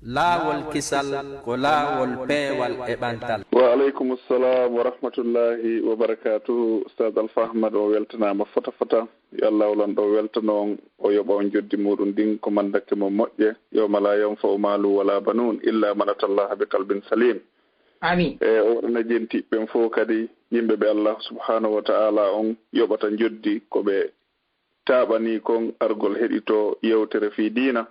laawol kisal ko laawol peewal e ɓantal. wa aleykum assalam wa rahmatullahi wa barakatuhu. Ustad Alpha Ahmad o weltanama fota fota yo allah olan ɗo weltanon o yoɓa on joddi muɗum ɗin ko mandakke mo moƴƴe yawma la yanfa'u malu wala banun illa man atallaha bi qalbin salim. Amin. O waɗana jentiɓɓen fof kadi yimɓeɓe Allah subhanahu wa ta'ala on yoɓata joddi koɓe taɓani kon argol heɗito yewtere fi diina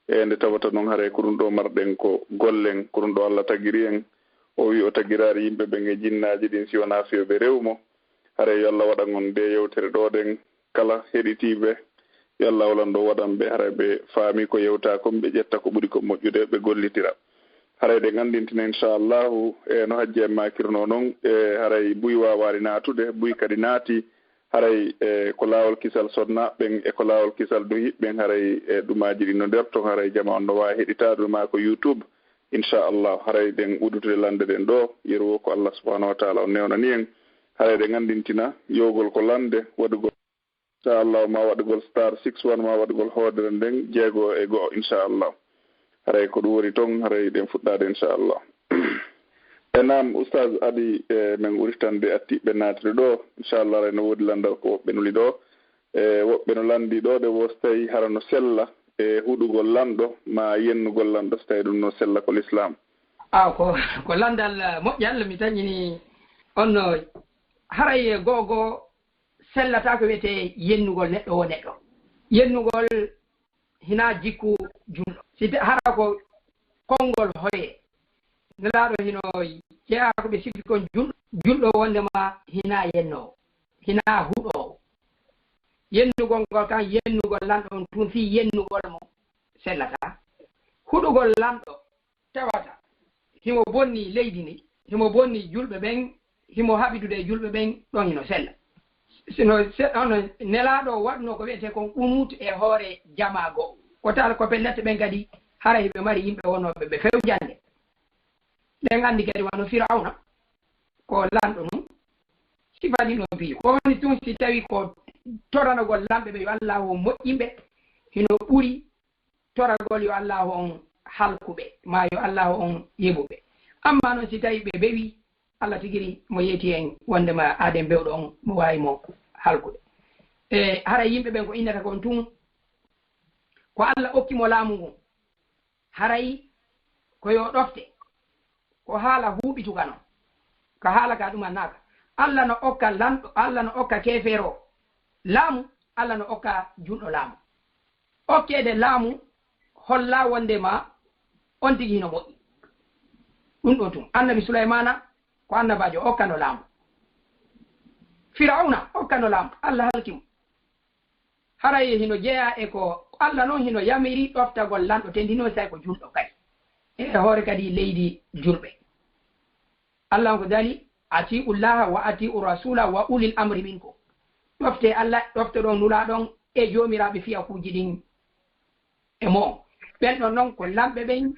nde tawata noon haare ko ɗum ɗo marɗen ko gollen ko ɗum ɗo Allah tagiri en o wi o tagirari yimɓeɓe e jinnaji ɗin si wona fiyoɓe rewmo haare yo Allah waɗan on nde yewtere ɗoɗen kala heɗitiɓe yo Allah walan ɗo waɗan ɓe haara ɓe faami ko yewta kon ɓe ƴetta ko ɓuuri ko moƴƴude ɓe gollitira haray ɗe gandintina inchallahu no hajji en makirno noon haray buy wawari natude buy kadi naati haray ko laawol kisal sonnaɓen e ko laawol kisal do hiɓɓen haray ɗumaji ɗi no nder ton haray jama on no wawi heɗitade ma ko YouTube inchallah haray ɗen udutude lande ɗen ɗo yeru wo ko Allah subhanahu wa taala o newnani en haray ɗe gandintina yowgol ko lande waɗugol inchallah ma waɗugol star 61 ma waɗugol hoodere nden 6 inchallah haray ko ɗum woni toon haray ɗen fuɗɗade inchallah enam oustaz adi min uritande attiɓe natire ɗo inchallah aray no woodi landal ko woɓɓe nuli ɗo woɓɓe no landi ɗo ɗe wo so tawi hara no sella e huɗugol lanɗo ma yennugol lanɗo so tawi ɗum no sella ko l'islam ko landal moƴƴal mi tañini on haray gogo sellata ko wiyete yennugol neɗɗo o neɗɗo yennugol hina jikku julɗo si hara ko konngol hoye nelaɗo hino jeeya ko ɓe sikki kon julɗo wondema hina yennowo hina huɗowo yennugol ngol kan yennugol lanɗo on tun fi yennugol mo sellata huɗugol lanɗo tawata himo bonni leydi ndi himo bonni julɓe ɓen himo haɓidude julɓe ɓen ɗon hino sella sino ono nelaɗo waɗno ko wiyete kon umut e hoore jamago ko tal ko pellette ɓen kadi hara hiɓe mari yimɓe wonoɓe ɓe fewjande ɓen andi kadi wano firawna ko lanɗo num sifani ɗo fi kowoni tun si tawi ko toranogol lamɓe ɓe yo allahu on moƴƴimɓe hino ɓuuri toragol yo allahu on halkuɓe ma yo allahu on yeɓuɓe amma noon si tawi ɓe bewi Allah tigiri mo yeeti en wondema aden bewɗo on mo wawi mo halkude haray yimɓe ɓen ko innata kon tun ko Allah okkimo laamu ngun haray ko yo ɗofte ko haala huuɓituka noon ko haala ka ɗuman naaka Allah no okka lanɗo Allah no okka kefeero laamu Allah no okka junɗo laamu okkede laamu holla wondema on tigi hino moƴƴi ɗum ɗo tun annabi Sulaymana ko annabajo okkano laamu firawna okkano laamu Allah halkimo haray hino jeeya e ko Allah noon hino yamiri ɗoftagol lanɗo tendino say ko julɗo kadi e hoore kadi leydi julɓe Allah on ko dali atiu llaha wa atiu rasula wa ulil amri minkum ɗofte Allah ɗofte ɗon nula ɗon e jomiraɓe fiya kuji ɗin e mo ɓen ɗon noon ko lamɓe ɓen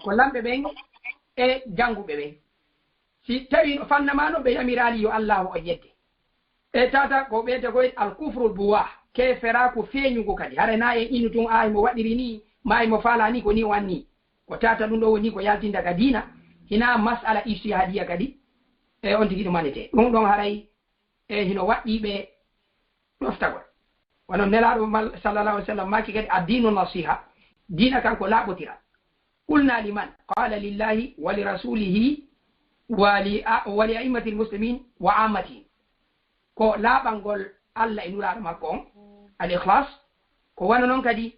ko lamɓe ɓen e janguɓe ɓen si tawi no fannamano ɓe yamirali yo allahu o yedde e tata ko ɓeyde koye alkufrul buwa kefera ko feeñugo kadi hara na en inu tun mo waɗiri ni ma mo faala ni ko ni wanni ko tata ɗum ɗo woni ko yaltinta ka diina hina masala ijtihadiya kadi e on tigi ɗumanete ɗum ɗon haray e hino waɗɗiɓe ɗoftagol wono nelaɗo sallallahu alih w sallam maki kadi addinu nasiha diina kanko laaɓotira قلنا لمن قال لله ولرسوله ولأئمة المسلمين وعامتهم ko laaɓangol Allah e nulaaɗo makko on al ikhlas ko wano noon kadi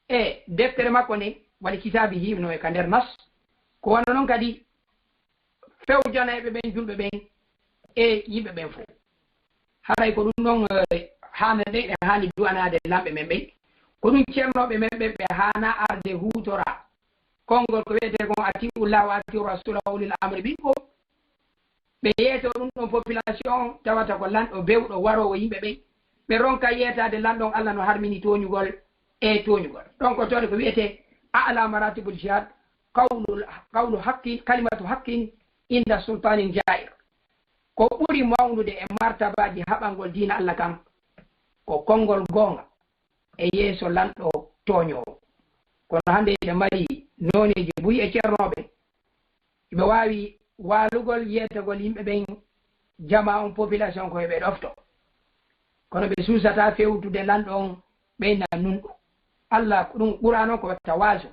e deftere makko nde wali kitabihi no e ka nder nas ko wano noon kadi fewjanaɓe ɓen julɓe ɓen e yimɓe ɓen fof haray ko ɗum ɗon haana nde ɓe haani duwanade lamɓe men ɓen ko ɗum ceernoɓe men ɓen ɓe haana arde huutora konngol ko wiyete kon atiu llah wa atiu rasula wa ulil amri minkum ɓe yeeto ɗum ɗon population tawata ko lanɗo bewɗo warowo yimɓe ɓen ɓe ronka yeetade lanɗon Allah no harmini toñugol e toñugol ɗon ko toon ko wiyete a'la maratibul jihad qawlu haqqin kalimatu haqqin inda sultanin jair ko ɓuri mawnude e martabaji haɓangol diina Allah kam ko konngol gonga e yeeso lanɗo toñowo kono hannde ɓe mari noneji ɓuri e ceernoɓe ɓe wawi walugol yettagol yimɓe ɓen jama on population koye ɓe ɗofto kono ɓe suusata fewtude lanɗo on ɓeyna nunɗo allah ko ɗum ɓura noon ko watta waaso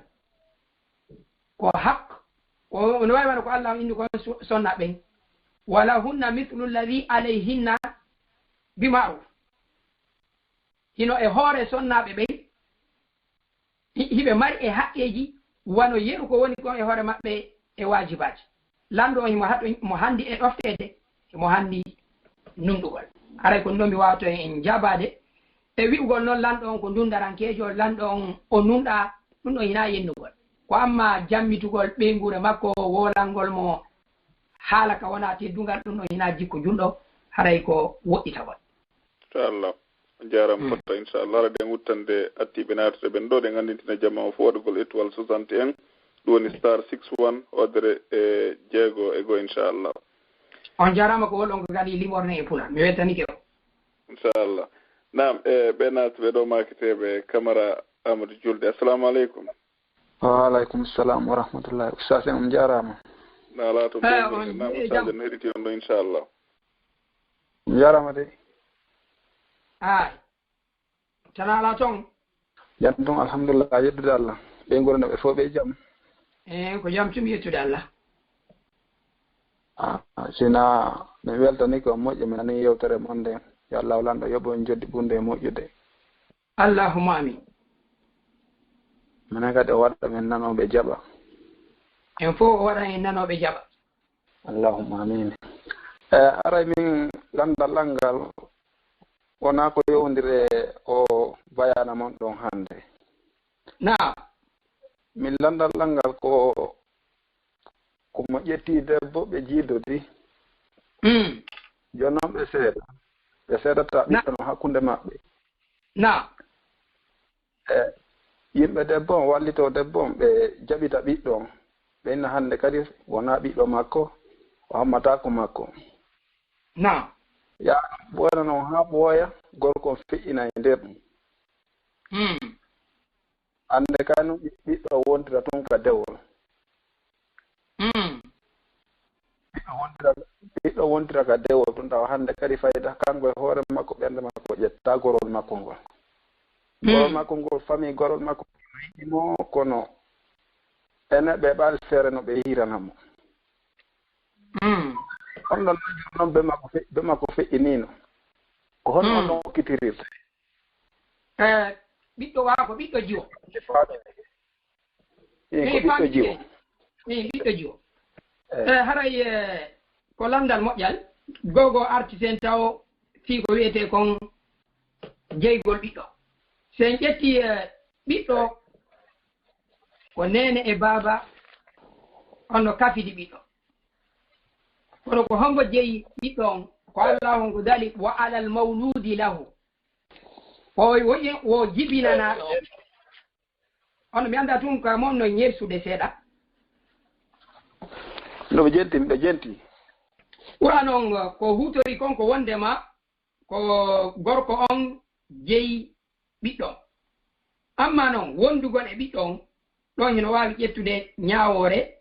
ko haq ko no wawi wano ko allah indi ko sonna ɓen wala hunna mithlu lladi alayhinna bimaruf hino e hoore sonnaɓe ɓen hiɓe mari e haqqeji wano yeru ko woni kon e hoore maɓɓe e wajibaji lanɗo on mo handi e ɗoftede mo handi nunɗugol aray ko ɗum ɗo mi wawato en jabade e wi'ugol noon lanɗo on ko ndundarankejo lanɗo on o nunɗa ɗum ɗo hina yennugol ko amma jammitugol ɓeygure makko wolangol mo haala ka wona teddugal ɗum ɗo hina jikko julɗo haray ko woɗɗitagol inchallah jaram fotta inchallah ara den wuttande attiɓe natete ɓen ɗo ɗe gandintina jamma o fo waɗugol étoile 61 ɗum woni star 61 odere e jeego e go inchallah on jarama ko wolɗon ko kadi limorne e pula mi weltanike o inchallah nam ɓe natɓe ɗo makiteɓe camara amadou julde assalamu aleykum waaleykum salam wa rahmatullahi ustad en on jarama ala to ɓe nam ustad en heɗiti on ɗo inchallah on jarama de ay tana ala toon jan toon alhamdulillah yeddude allah ɓe gurno ɓe fof ɓe jaam ko jam tumi yettude allah sina mi weltani ko moƴƴo mi nani yewtere mon nde yo allah walanɗo yoɓo en joddi ɓurde e moƴƴude allahumma amin minen kadi o waɗa men nanoɓe jaɓa en fof o waɗa en nanoɓe jaɓa allahumma amin aray min landal ngal wona ko yowdire o bayana mon ɗon hannde naam min landal ngal ko mo ƴetti debbo ɓe jiidodi jooni noon ɓe seedata ɓiɗɗo no hakkunde maɓɓe naam yimɓe debbo on wallito debbo on ɓe jaɓita ɓiɗɗo on ɓenna hannde kadi wona ɓiɗɗo makko o hammatako makko naam ya ɓooyna noon haa ɓooya gorko on feƴƴina e nder ɗum hannde kani ɓiɗɗo wontira tun ka dewol ɓiɗɗo wontira ka dewol tun tawa hannde kadi fayda kanko e hoore makko ɓernde makko ƴetta gorol makko ngol gorol makko ngol famille gorol makko yiɗimo kono ene ɓe ɓaali feere no ɓe hiranamo on ɗon noon be makko feƴƴinino ko hono on ɗon hokkitirirte ɓiɗɗo waa ko ɓiɗɗo jiwo ko ɓiɗɗo jiwo ɓiɗɗo jiwo haray ko landal moƴƴal gogo artisen taw fii ko wiyete kon jeygol ɓiɗɗo sen ƴetti ɓiɗɗo ko nene e baaba onno kafidi ɓiɗɗo kono ko hombo jeyi ɓiɗɗo on ko allah on ko dali wa alal mawludi lahu wo jibinanaɗo on mi anda tun ka moom no ñersude seeɗa no ɓe jenti ɓura noon ko hutori kon ko wondema ko gorko on jeyi ɓiɗɗo amma noon wondugol e ɓiɗɗo on ɗon hino wawi ƴettude ñawore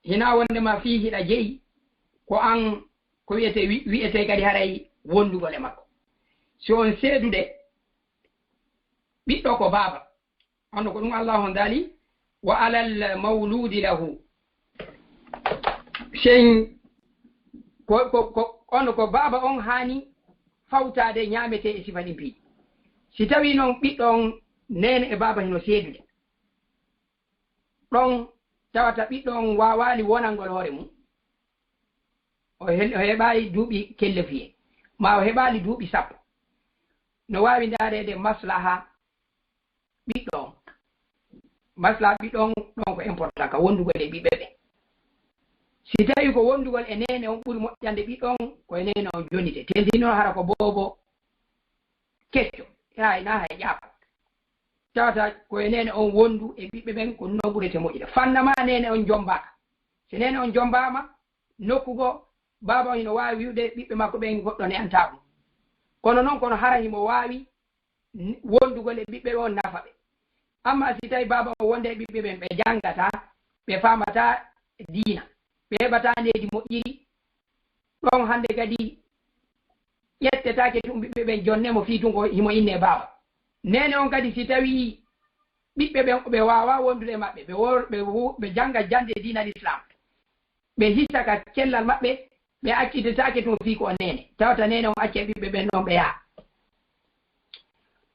hina wondema fii hiɗa jeyi ko an ko wiyete kadi haray wondugol e makko si on seedude ɓiɗɗo ko baaba onno ko ɗum allah on daali wa alal mawludi lahu sen onno ko baaba on hani fawtade ñamete e sifa ɗin piiɗi si tawi noon ɓiɗɗo on nene e baaba hino seedude ɗon tawata ɓiɗɗo on wawali wonangol hoore mum o heɓali duuɓi kelle fiye ma o heɓali duuɓi sappo no wawi darede maslaha ɓiɗɗo on maslaha ɓiɗɗo on ɗon ko important ka wondugol e ɓiɓɓe ɓe si tawi ko wondugol e nene on ɓuuri moƴƴande ɓiɗɗo on koye nene on jonite tentino hara ko bobo kecco na hay ƴaako tawata koye nene on wondu e ɓiɓɓe ɓen ko no ɓurete moƴƴude fannama nene on jombaka si nene on jombama nokkugo baba on hino wawi wiwde ɓiɓɓe makko ɓen goɗɗo ne anta ɗum kono noon kono hara himo wawi wondugol e ɓiɓɓe ɓe on nafa ɓe amma si tawi baba o wonde ɓiɓɓe ɓen ɓe jangata ɓe famata diina ɓe heɓata ndeedi moƴƴiri ɗon hande kadi ƴettetake tum ɓiɓɓe ɓen jonnemo fiitungo himo inne baba nene on kadi si tawi ɓiɓɓe ɓen ɓe wawa wondude maɓɓe ɓe janga jande diina l'islam ɓe hissaka cellal maɓɓe ɓe accititake tum fii ko nene tawata nene on acce ɓiɓɓe ɓen noon ɓe yaha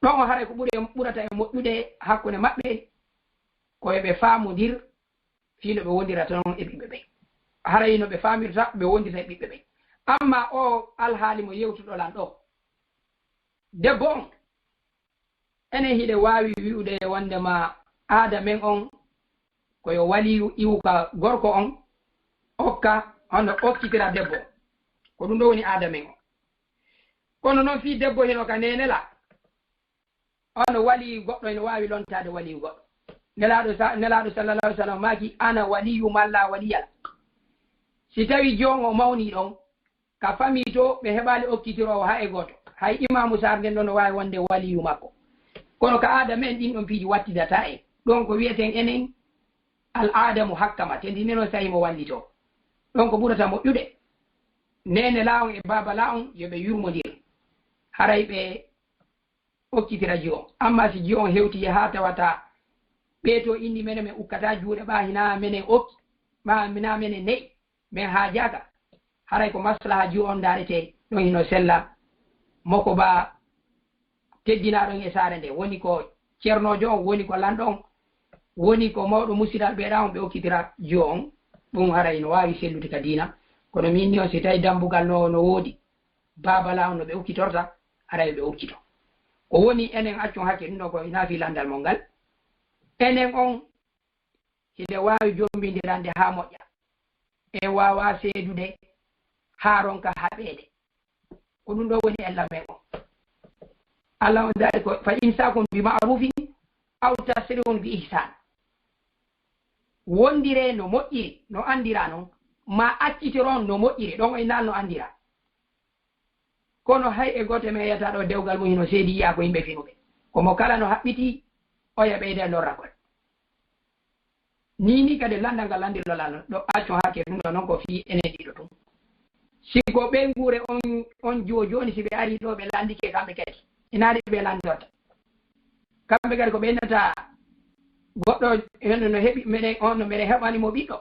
ɗon o haray ko ɓurata e moƴƴude hakkunde maɓɓe koye ɓe faamodir fii no ɓe wondirata noon e ɓiɓɓe ɓen haray no ɓe faamirta ɓe wondirta e ɓiɓɓe ɓen amma o alhaali mo yewtuɗolan ɗo debbo on enen hiɗe waawi wi'ude wondema aada men on koyo waliyu iwuka gorko on okka hono okkitira debbo ko ɗum ɗo woni aada men on kono noon fii debbo heno ka nenela ono waliyu goɗɗo ene waawi lontade waliyu goɗɗo nelaɗo sallallah alih w sallam maaki ana waliyu malla waliyal si tawi jon o mawni ɗon ka fami to ɓe heɓali okkitirowo ha e goto hay imamu sar nden ɗon no wawi wonde waliyu makko kono ka aada men ɗin ɗon piiji wattidata en ɗon ko wiyeten enen al adamu hakkama tendi neno sahi mo wallito ɗon ko ɓurata moƴƴude nene lawon e baba lawon yoɓe yurmodir haray ɓe okkitira ji on amma si ji on hewti ha tawata ɓeeto inni mene min ukkata juuɗe ɓa hina menen okki ma mina menen neyi min haajaka haray ko maslaha ji on darete ɗon hino sella moko ba teddinaɗon e saare nde woni ko ceernojo on woni ko lanɗo on woni ko mawɗo musidal ɓeeɗa on ɓe okkitira ji on ɗum haray no wawi sellude ka diina kono min ni on si tawi dambugal no woodi babala on no ɓe okkitorta haray ɓe okkito ko woni enen accon hakke ɗum ɗo ko naafi landal mon ngal enen on hiɗe wawi jombindirande ha moƴƴa e wawa seedude ha ronka haɓede ko ɗum ɗo woni ella men on allah on dari ko fa imsakun bi ma'rufin aw tasrihun bi ihsan wondire no moƴƴiri no andira noon ma accitiron no moƴƴiri ɗon e nal no andira kono hay e goto men yiyata ɗo dewgal mum hino seedi yiya ko yimɓe finuɓe komo kala no haɓɓiti oya ɓeyde lorrakol ni kadi landal ngal landirlolal ɗo accon hakke ɗum ɗo noon ko fi enen ɗiɗo tum siko ɓe nguure on joni si ɓe ari ɗo ɓe landike kamɓe kadi inaari ɓe landorta kamɓe kadi ko ɓennata goɗɗo hen no heɓi minen on no mbiɗen heɓanimo ɓiɗɗo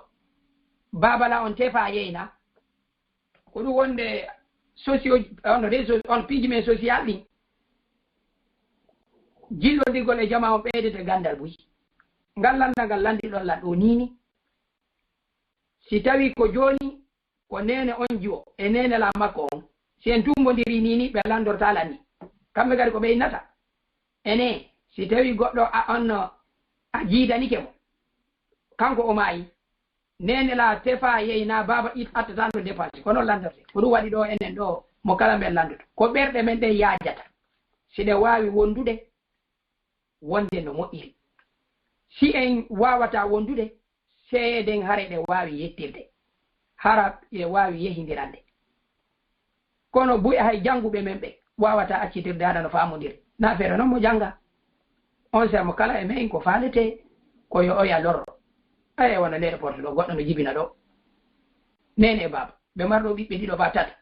babala on tefa yeyna ko ɗum wonde socio on réseau on piiji men social ɗin jillodirgol e jama on ɓeydete gandal buyi ngal landal ngal landiɗon lan ɗo nini si tawi ko joni ko nene on jiwo e nene la makko on si en tumbodiri nini ɓe landorta lanni kamɓe kadi ko ɓeynata ene si tawi goɗɗo on a jiidanike mo kanko o maayi nene la tefa yeyna baba attata no dépense kono landorte ko ɗum waɗi ɗo enen ɗo mo kala men landuto ko ɓerɗe men ɗe yaajata si ɗe wawi wondude wonde no moƴƴiri si en wawata wondude seeden hare ɗe wawi yettirde hara ɗe wawi yehidirande kono buy hay janguɓe men ɓe wawata accitirde haɗa no famodiri na feere noon mo janga on sermo kala e men ko faalete koyo oya lorro aye wona nene porte ɗo goɗɗo no jibina ɗo nene e baba ɓe marɗo ɓiɓɓe ɗiɗo ba tata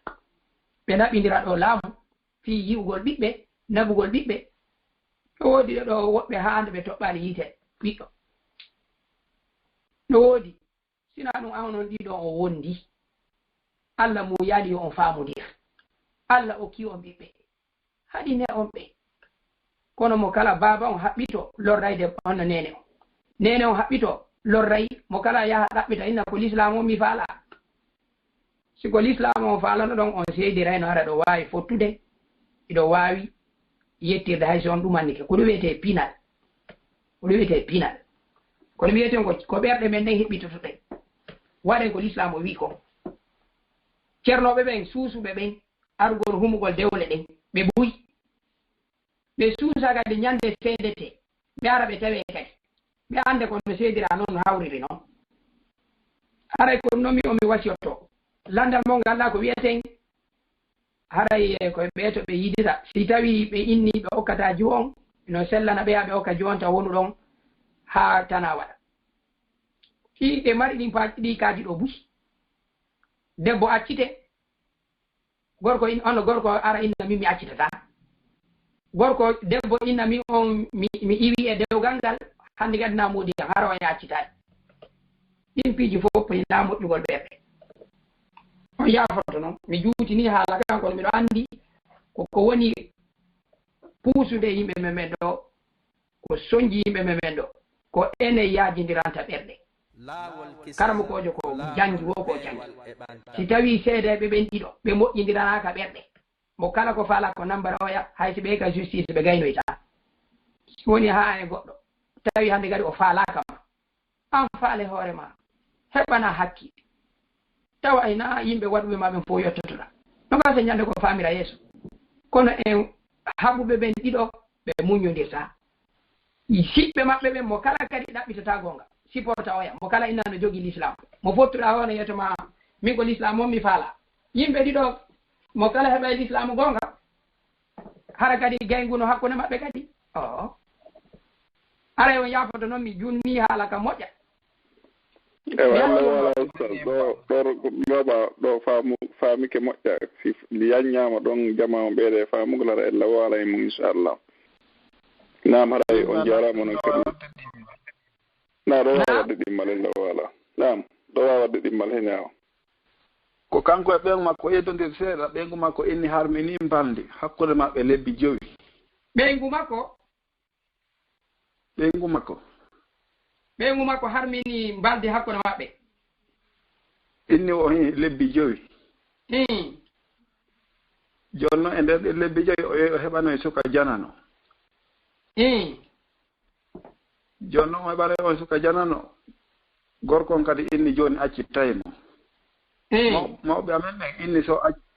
ɓe naɓidira ɗo laamu fi yi'ugol ɓiɓɓe nabugol ɓiɓɓe ɗo woodi ɗo woɓɓe haande ɓe toɓɓani yiite ɓiɗɗo ɗo woodi sina ɗum an noon ɗiɗo o wondi allah mo yaali yo on faamodir allah okki on ɓiɓɓe haɗine on ɓe kono mo kala baba on haɓɓito lorrayde onno nene on haɓɓito lorray mo kala yaha ɗaɓɓita inna ko l'islam o mi faala siko l'islam o faalano ɗon on seedirayno hara ɗo wawi fottude iɗo wawi yettirde hay so on ɗumannike ko ɗum wiyete pinal kono wiyeten ko ɓerɗe men ɗen heɓɓitotoɗen waɗen ko l'islam o wi ko ceernoɓe ɓen suusuɓe ɓen argol humugol dewle ɗen ɓe ɓuyi ɓe suusa kadi ñande seedete ɓe ara ɓe tawe kadi ɓe ande kono seedira noon no hawriri noon haray ko noon mi o mi wasiyotto landal mo ngalla ko wiyeten haray koye ɓe to ɓe yidita si tawi ɓe inni ɓe okkata jiwon no sellana ɓeya ɓe okka jiwon taw wonu ɗon ha tana waɗa ɗi mari ɗin paaci ɗi kaaji ɗo bus debbo accite gorko ono gorko ara inna min mi accitata gorko debbo inna min on mi iwi e dewgal ngal hannde kadi na moodi kam hara waya accitaani ɗin piiji fof hina moƴƴugol ɓerɗe on yaafoto noon mi juutini haala kankol miɗo anndi ko woni puusude yimɓe memen ɗo ko soñji yimɓe memen ɗo ko ene yaajindiranta ɓerɗe karamokojo ko jangi wo ko jangi si tawi seedeɓe ɓen ɗiɗo ɓe moƴƴindiranaka ɓerɗe mo kala ko faala ko nambara oya hayso ɓe ka justice ɓe gaynoyta woni ha e goɗɗo tawi hannde kadi o faalaka ma an faale hoore ma heɓana hakki tawa ina yimɓe waɗuɓe ma ɓen fof yettotoɗa no gasa ñande ko famira yeeso kono en haɓuɓe ɓen ɗiɗo ɓe muñodirta siɓɓe maɓɓe ɓen mo kala kadi ɗaɓɓitata gonga supporta oya mo kala inna no jogii l'islam mo fottuɗa hono yetoma min ko l'islam on mi faala yimɓe ɗiɗo mo kala heɓa l'islam gonga hara kadi gayguno hakkude maɓɓe kadi ara on yaafoto noon mi junni haala ka moƴƴa ewa allah wala ustad ɗo looɓa ɗo faamike moƴƴa si yaññama ɗon jama on ɓeede faamuglara allah wala e mum inchallah nam haray on jarama noon kadi na ɗo wawa wadde ɗimmal allah wala nam ɗo wawa wadde ɗimmal heñawa ko kanko e ɓengu makko yeddodir seeɗa ɓengu makko inni harmini mbaldi hakkude maɓɓe lebbi 9 ɓengu makko ɓengu makko harmini mbaldi hakkude maɓɓe inni o lebbi 9 joni noon e nder ɗe lebbi 9 o yehi o heɓano e suka janano joni noon o heɓano on suka janano gorkon kadi inni joni accitaymo mawɓe amen ɓen inni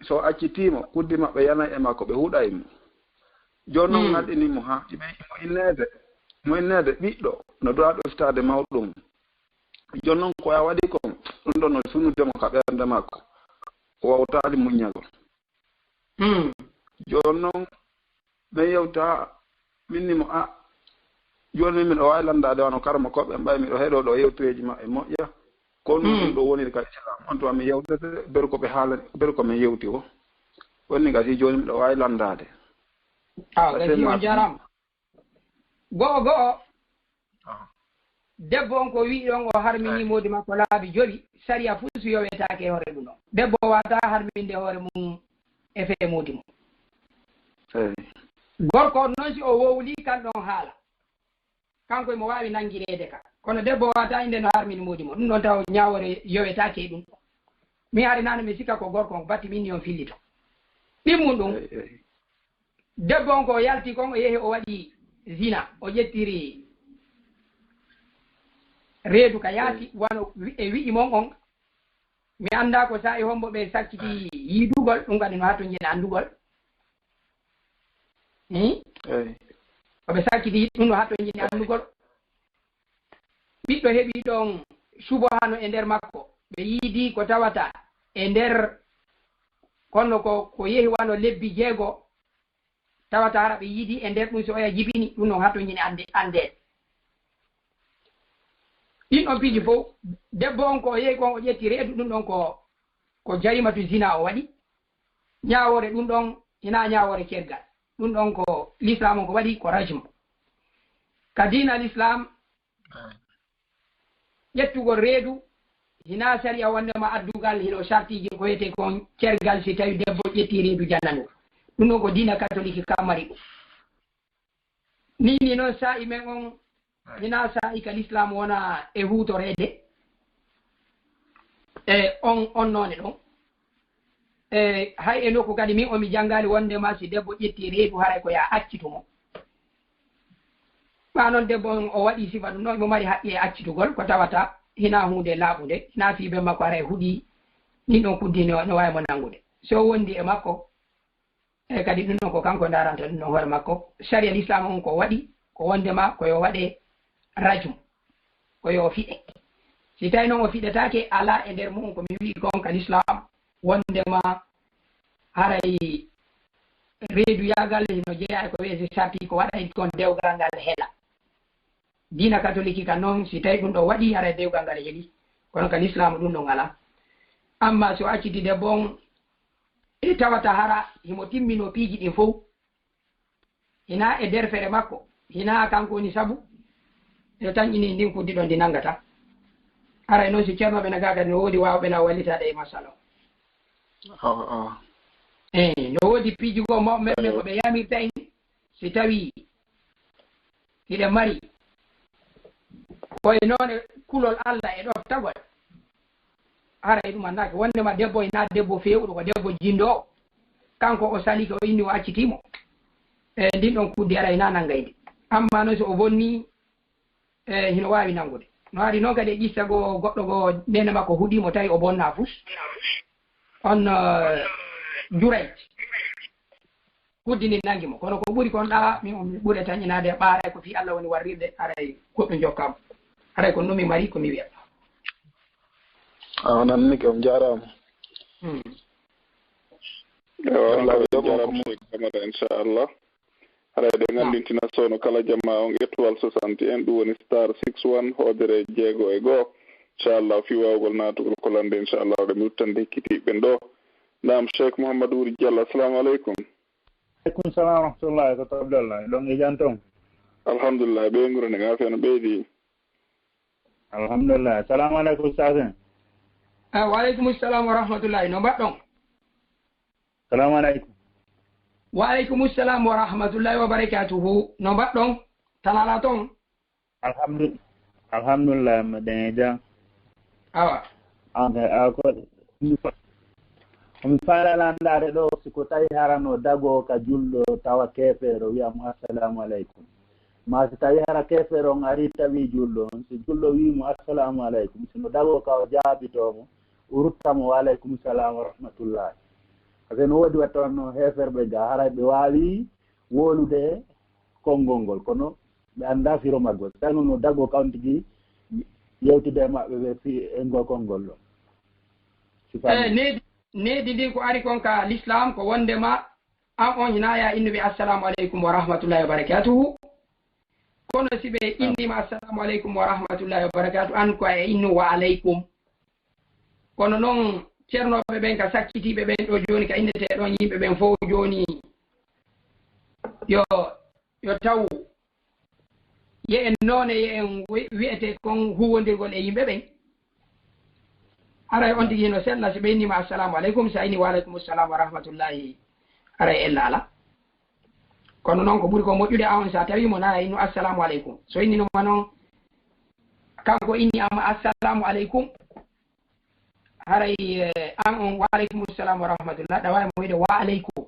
so accitimo kuddi maɓɓe yana e makko ɓe huuɗa e mum joni noon ngaɗinimo ha mo innede ɓiɗɗo no dowa ɗoftade mawɗum joni noon ko a waɗi kon ɗum ɗon no sunudemo ka ɓernde makko o wawtali muññagol joni noon min yewta minnimo joni min o wawi landade wano karma koɓe mbay miɗo heɗo ɗo yewtoyeji maɓɓe moƴƴa kono ɗum ɗo woni ka islam on tuma mi yewtete beru koɓe haala beru komin yewti o wonni gasi joni miɗo wawi landade gasi on jarama go'o debbo on ko wi on o harmini modi makko laabi joɓi saria fuu so yowetake e hoore ɗum ɗon debbo wata harminde hoore mum e fee modi mum gorko noon si o wowli kan ɗon haala kanko emo wawi nangirede ka kono debbo wata inde no harmini modi mo ɗum ɗon taw ñawore yowetake e ɗum mi hari nane mi sikka ko gorko on batti minni on fillito ɗimmum ɗum debbo on ko yalti kon o yeehi o waɗi zina o ƴettiri reedu ka yaati wano e wi'i mon on mi annda ko sa e hombo ɓe sakkiti yiidugol ɗum kadi no hatto jina andugol oɓe sakkiti ɗum no hatto jini andugol ɓiɗɗo heɓi ɗon subahano e nder makko ɓe yiidi ko tawata e nder kono ko yehi wano lebbi 6 tawata hara ɓe yiidi e nder ɗum so oya jibini ɗum noon hatto jini andede ɗin ɗon piiji fof debbo on ko yehi kon o ƴetti reedu ɗum ɗon ko jarimatu zina o waɗi ñawore ɗum ɗon hina ñawore kergal ɗum ɗon ko l'islam on ko waɗi ko rajme ka dina l'islam ƴettugol reedu hina saria wondema addugal hino sartiji ko wiyete kon kergal si tawi debbo ƴetti reedu jananu ɗum ɗon ko dina catholique kammari ɗum nini noon sa'i men on hina sa'i ka l'islam wona e hutorede e on none ɗon hay e nokku kadi min omi janngali wondema si debbo ƴetti reedu haray ko ya accitumo ɓa noon debbo on o waɗi sifa ɗum ɗon mo mari haqqi e accitugol ko tawata hina hunde laaɓude hina fiiɓe makko haray huuɗi ɗin ɗon kuddini no wawi mo nangude so wondi e makko e kadi ɗum ɗon ko kanko daranta ɗum ɗon hoore makko saria l'islam on ko waɗi ko wondema koyo waɗe rajum koyo fiɗe si tawi noon o fiɗetake ala e nder mum komi wi kon ka l'islam wondema haray reedu yagal no jeeya e ko weesi sarti ko waɗa kon dewgal ngal heela dina catholique kan noon si tawi ɗum ɗo waɗi ara dewgal ngal heeɗi kono ka l'islam ɗum ɗo ngala amma so acciti debbo on e tawata hara himo timmino piiji ɗin fof hina e defere makko hina kanko woni sabu e tan ini ndin kuddiɗo ndi nangata ara noon si ceernoɓe naga kadi no woodi wawɓe law wallitaɗe e masala o no woodi piiji goo mawɓe ko ɓe yamirta en si tawi hiɗen mari koye noon kulol Allah e ɗoftagol ara e ɗum annake wondema debbo ina debbo fewɗo ko debbo jindo o kanko o sali ko inni o accitimo e ndin ɗon kuddi ara ina nanngayde amma noon so o bonni hino wawi nangude no ari noon kadi e ƴistago goɗɗo go nene makko huuɗimo tawi o bonna fus on Jurayj kuddini nangi mo kono ko ɓuri kon ɗa min ɓuri tañinade ɓaaray ko fi Allah woni warrirde aray goɗɗo jokkamo aray ko numi mari komi wiya nanni kam jarama Allah jarama kamata inchallah haray ɗe gandintina sowno kala jamma on étoile 61 ɗum woni star 61 hoodere jeego e goho inchallah fi wawgol natugol kolande inchallah ɗe miwtande hekkitiɓen ɗo nam Cheikh Mouhamadou Wuri Diallo assalamu aleykum. Aleykum salam wa rahmatullahi ko Abdallah ɗon e janton alhamdulillah ɓe ngurani ngafe no ɓeydi alhamdulillah assalamu aleykum sasen wa aleykum salam wa rahmatullahi no mbaɗɗon salamu aleykum wa aleykum salam wa rahmatullahi wa barakatuhu no mbaɗɗon tan ala toon alhamdulillah mbaɗen e jam awa ko mi faalalandare ɗo siko tawi harano dago ka julɗo tawa kefeero wiyamo assalamu aleykum ma so tawi hara kefeero on ari tawi julɗo on so julɗo wimo assalamu aleykum sino dago ka o jaabitomo o ruttamo wa aleykum salam wa rahmatullahi par ce que no woodi watta onno heferɓe ga haray ɓe wawi wolude konngol ngol kono ɓe anda firo maggol tawno no dago ka on tigui yewtude e maɓɓe ɓe fi e ngol konngol ɗo nedi ndi ko ari kon ka l'islam ko wondema an on hinaya innuɓe assalamu aleykum wa rahmatullahi wa barakatuhu kono si ɓe innima assalamu aleykum wa rahmatullahi wa barakatuhu an ko e innu wa aleykum kono noon ceernoɓe ɓen ka sakkitiɓe ɓen ɗo joni ka innete ɗon yimɓe ɓen fof joni yo taw ye en noone ye en wiyete kon huwondirgol e yimɓe ɓen aray on tigi no sella so ɓe innima assalamu aleykum so inni wa aleykum salam wa rahmatullahi aray ella ala kono noon ko ɓuri ko moƴƴude awon sa tawi mo nana innu assalamu aleykum so inninoma noon kanko inni ama assalamu aleykum haray an on wa aleykum salam wa rahmatullah ɗa wawi mo wiide wa aleykum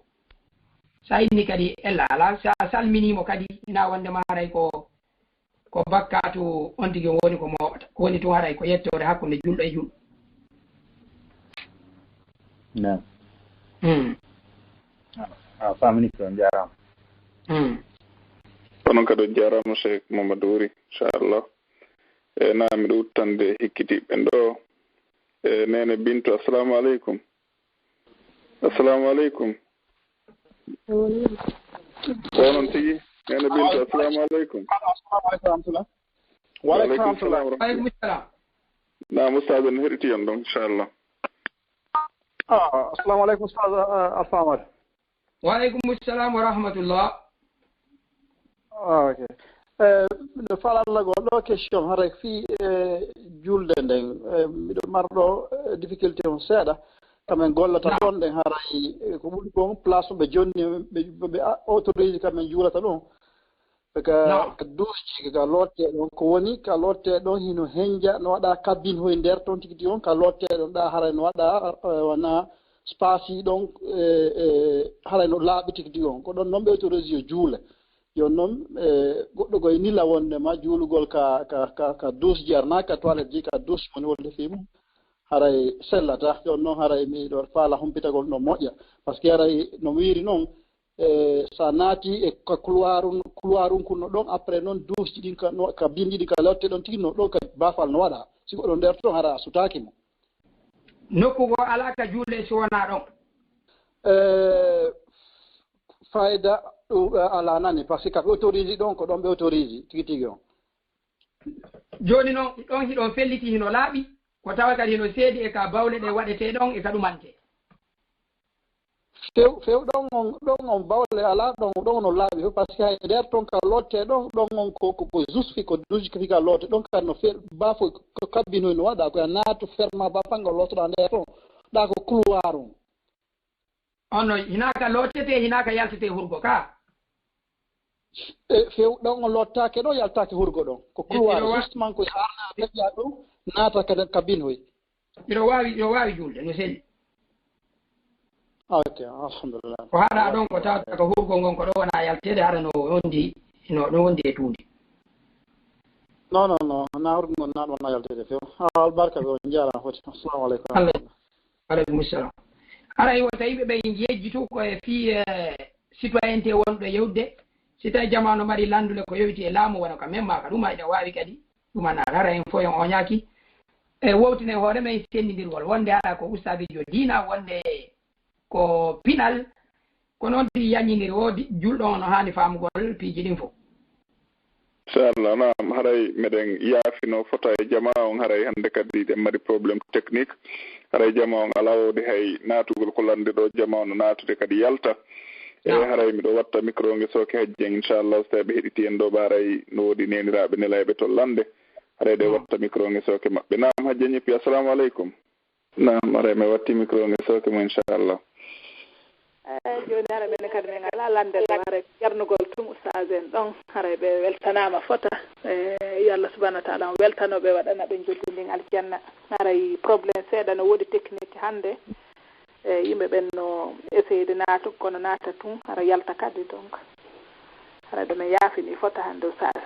sa inni kadi ella ala sa salminimo kadi ina wondema haray ko bakkatu on tigi woni ko moɓata ko woni tun haray ko yettore hakkude julɗo e julɗo نعم famini ko jarama kono kadi jarama Cheikh Mamadou Wuri inchallah e nami ɗo uttande hekkitiɓen ɗo e nene Bintu assalamu aleykum assalamu aleykum onon tigi nene Bintu assalamu aleykum wa aleykum salam nam ustade no heɗiti on ɗon inchallah assalamu aleykum ustad Alfamad wa aleykum salam wa rahmatullah ok no falallagol ɗo question haray fi julde nden miɗo marɗo difficulté on seeɗa kamen gollata ɗon ɗen haray ko ɓuri kon place ɓe jonni ɓe autorise kamen juurata ɗon ka duuji ka lotte ɗon ko woni ka lotte ɗon hino henja no waɗa cabine hoye nder toon tigi on ka lotte ɗon ɗa haray no waɗa wona space ɗon haray no laaɓi tigi on ko ɗon noon ɓe autorise yo juule yon noon goɗɗo koye nila wondema juulugol ka douche ji arna ka toilette ji ka douche woni wolde fi mum haray sellata yon noon haray miɗo faala humpitagol no moƴƴa par ce que haray no wiiri noon sa naati e ka couloir kunno ɗon après noon douche ji ɗin ka bin ɗiɗi ka lotte ɗon tigi no ɗo ka bafal no waɗa siko ɗon nder toon hara sutaki mo nokkugo ala ka juule si wona ɗon fayda ala nani par ce que kaɓe autorise ɗon ko ɗon ɓe autorise tigi tigi on joni noon ɗon hiɗon felliti hino laaɓi ko tawa kadi hino seedi e ka bawle ɗe waɗete ɗon e ka ɗumante few ɗon on bawle ala ɗon no laaɓi fof par ce que hay nder toon ka lotte ɗon on ko jusfi ko duji fika lotte ɗon kadi no bafo ko kabbinoy no waɗa koye naatu ferma ba panga lottoɗa nder toon ɗa ko couloir on ono hinaka lottete hinaka yaltete hurgo ka few ɗon on lottake ɗo yaltake hurgo ɗon ko couloir justement koye harna leƴƴa ɗum naata kadi kabinoy ɗo wawi julde no selli ok alhamdulillah ko haɗa ɗon ko tawata ko hurgol ngon ko ɗo wona yaltede haɗa no wondi e tuundi non na hurgol ngon naɗo wona yaltede few albarka ɓe on jarama foti assalamu aleykum aleykum salam ara yo tawi ɓe jejjitu koye fi citoyenté wonɗo yewde si tawi jamanu mari landule ko yowiti e laamu wona ka même maka ɗum aɗa wawi kadi ɗumana ara en fof en oñaki e wowtine hoore men sendidirgol wonde haɗa ko ustadijo diina wonde ko pinal ko noon tigi yañiniri woodi julɗo no hani famugol piiji ɗin fof inchallah naam haray meɗen yaafino fota e jama on haray hannde kadi ɗen mari probléme technique haray jama on ala wowde hay naatugol ko lande ɗo jama on no naatude kadi yalta e haray miɗo watta micro nge sooke hajjeng inchallah so tawi ɓe heɗiti en ɗo ɓe haray no woodi neniraɓe nelayɓe to lande haray ɗe watta micro nge sooke maɓɓe naam hajja ñippi assalamu aleykum naam haray mi watti micro nge sooke mo inchallah joni hara ɓenne kadi min ala landel haray ƴernugol tum ustage en ɗon haray ɓe weltanama fota yo allah subahana wa taala on weltanoɓe waɗana ɓe joddindin aljanna haray probléme seeɗa no woodi technique hannde yimɓe ɓen no essayde naatu kono naata tun hara yalta kadi donc haray ɗo min yaafini fota hannde ustage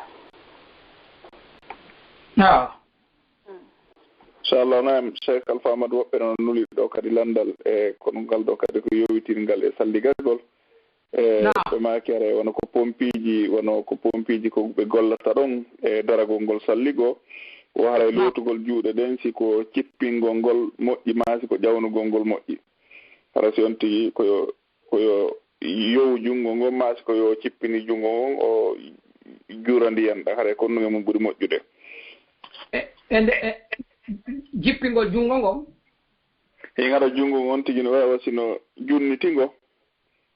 inchallah naam cheikh alpha amadou woɓɓe noon nuli ɗo kadi landal e kono ngal ɗo kadi ko yowitirngal e salligagol ɓe maki are wono ko pompiji ko ɓe gollata ɗon e daragol ngol salligo o haray lootugol juuɗe ɗen si ko cippingol ngol moƴƴi maasi ko ƴawnugol ngol moƴƴi hara si on tigi koyo yowu junngo ngon maasi ko yo cippini junngo ngon o juura ndiyan ɗa haray konnuge mum ɓuri moƴƴude jippingol junngo ngon hin haɗa junngo ngon tigi no wawa sino junnitingo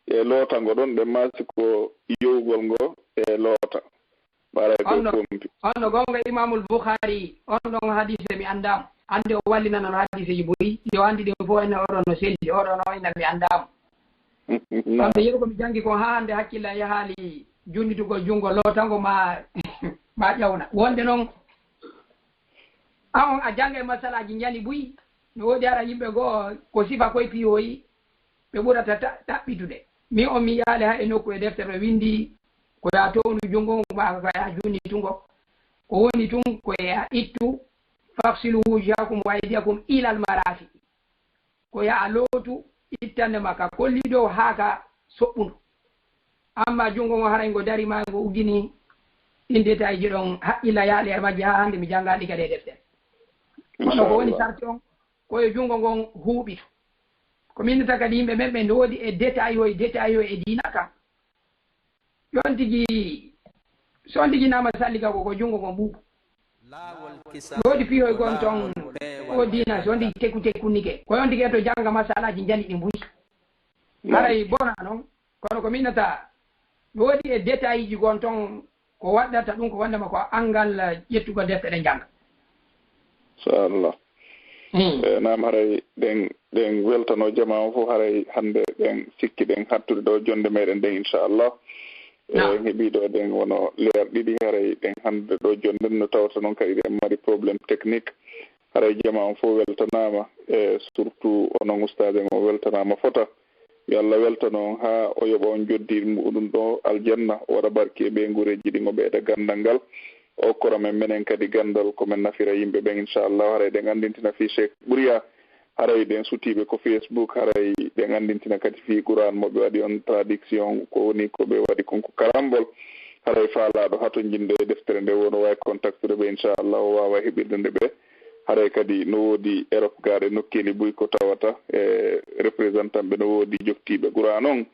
e lootango ɗon ɓe maasi ko yowgol ngo e loota ɓaray ko pompi onno gonga imamul boukhari on ɗon hadise mi andama ande o wallinana no hadise ji ɓoyi yo andi ɗin fof ene oɗon no selli oɗon o ina mi andama kamɓe yeru komi janggi ko ha hande hakkilla yahaali junnitugol junngo lootango ma ƴawna wonde noon on a janga e masalaji jani ɓuyi no woodi ara yimɓe goo ko sifa koye piyoyi ɓe ɓurata taɓɓitude min on mi yaali ha e nokku e deftere windi ko ya townu junngo ma ko ya junnitungo ko woni tun ko ya ittu faksilu wujakum wa aydiyakum ilal marafiqi ko ya lootu ittande makka kolli dow haaka soɓɓuno amma junngo ngo haray ngo dari ma ngo uggini ɗin détail ji ɗon haqqilla yaali e majji ha hannde mi janngaɗi kadi e deftere kono ko woni sarti on koye junngo ngon huuɓito ko minnata kadi yimɓe men ɓe ndoodi e détail o e diina kam yon tigi so on tigi nama sallika ko junngo ngon ɓuuɓo woodi piyoy gon toon o diina so on tigi tekkunique ko yon tigi e to jannga masalaji jani ɗi mbuyi haray bona noon kono ko minnata woodi e détail ji gon toon ko waɗɗata ɗum ko wandema ko angal ƴettugol deftere jannga inchallah nam haray ɗen weltano jama o fof haray hannde ɗen sikki ɗen hattude ɗo jonde meɗen ɗen inchallah heeɓi ɗo ɗen wono leer ɗiɗi haray ɗen hannde ɗo jonde no tawata noon kadi ɗen mari probléme technique haray jama on fof weltanama e surtout onon ustage en o weltanama fota yo allah weltano on ha o yoɓa on joddi muɗum ɗo aljanna o waɗa barki e ɓe gureji ɗin o ɓeyda gandal ngal o kora men menen kadi gandal komin nafira yimɓe ɓen inchallah haray ɗen andintina fi cheikh ɓuriya haray ɗen sutiɓe ko facebook haray ɗen andintina kadi fi qouran moɓe waɗi on traduction ko woni koɓe waɗi konko karambol haray faalaɗo hato jinde deftere nde wono wawi contactude ɓe inchallah o wawa heɓirde nde ɓe haray kadi no woodi Europe gaɗe nokkeli buy ko tawata e représentant ɓe no woodi joktiɓe qouran on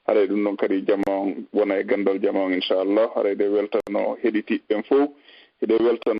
haray ɗum noon kadi jama on wona e gandal jama on inchallah haray de weltano heɗitiɓɓen fof eɗe weltano